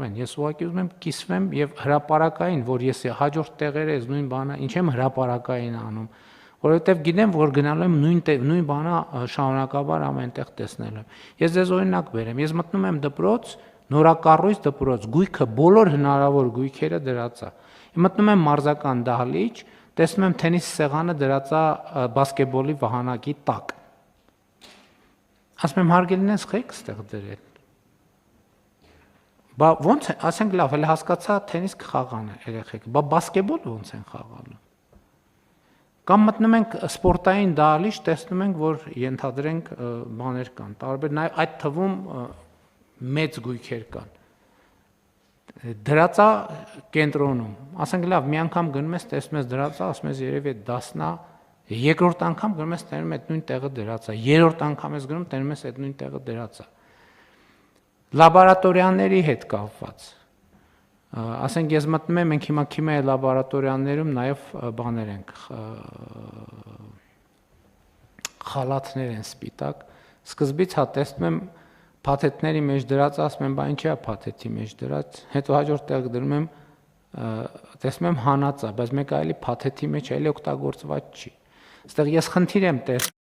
Արմեն, ես ուղղակի ուզում եմ կիսվեմ եւ հրապարակային, որ ես հաջորդ տեղերը ես նույն բանը, ինչ եմ հրապարակային անում, որովհետեւ գիտեմ, որ գնալու եմ նույն բանը շարունակաբար ամենտեղ տեսնելու եմ։ Ես ձեզ օրինակ բերեմ, ես մտնում եմ դպրոց, նորակառույց դպրոց, գույքը բոլոր հնարավոր գույքերը դրած է։ Մտնում եմ մարզական դահլիճ, տեսնում եմ թենիս սեղանը դրած է բասկետբոլի վահանակի տակ։ Ասում եմ հարգելին ես խեք ստեղ դրել։ Բա ոնց է, ասենք լավ, հələ հասկացա թենիս կխաղան երեխեք, բա բասկետբոլ ոնց են խաղալու։ Կամ մտնում ենք սպորտային դահլիճ, տեսնում ենք, որ ենթադրենք բաներ կան, տարբեր նաև այդ թվում մեծ գույքեր կան։ Դրածա կենտրոնում, ասենք լավ, մի անգամ գնում ես, տեսնում ես դրածա, ասում ես երևի այդ դասնա, երկրորդ անգամ գնում ես, տենում այդ նույն տեղը դրածա, երրորդ անգամ ես գնում, տենում ես այդ նույն տեղը դրածա։ Լաբորատորիաների հետ կապված։ Ասենք ես մտնում եմ, մենք հիմա քիմիայի լաբորատորիաներում նաև բաներ ենք, խալաթներ են սպիտակ, սկզբից հա տեսնում եմ փաթեթների մեջ դրած, ասում եմ, բա ինչի է փաթեթի մեջ դրած, հետո հաջորդ տեղ դնում եմ, տեսնում եմ հանած է, բայց մեկ այլի փաթեթի մեջ այլի օգտագործված չի։ Այստեղ ես խնդիր եմ տեսնում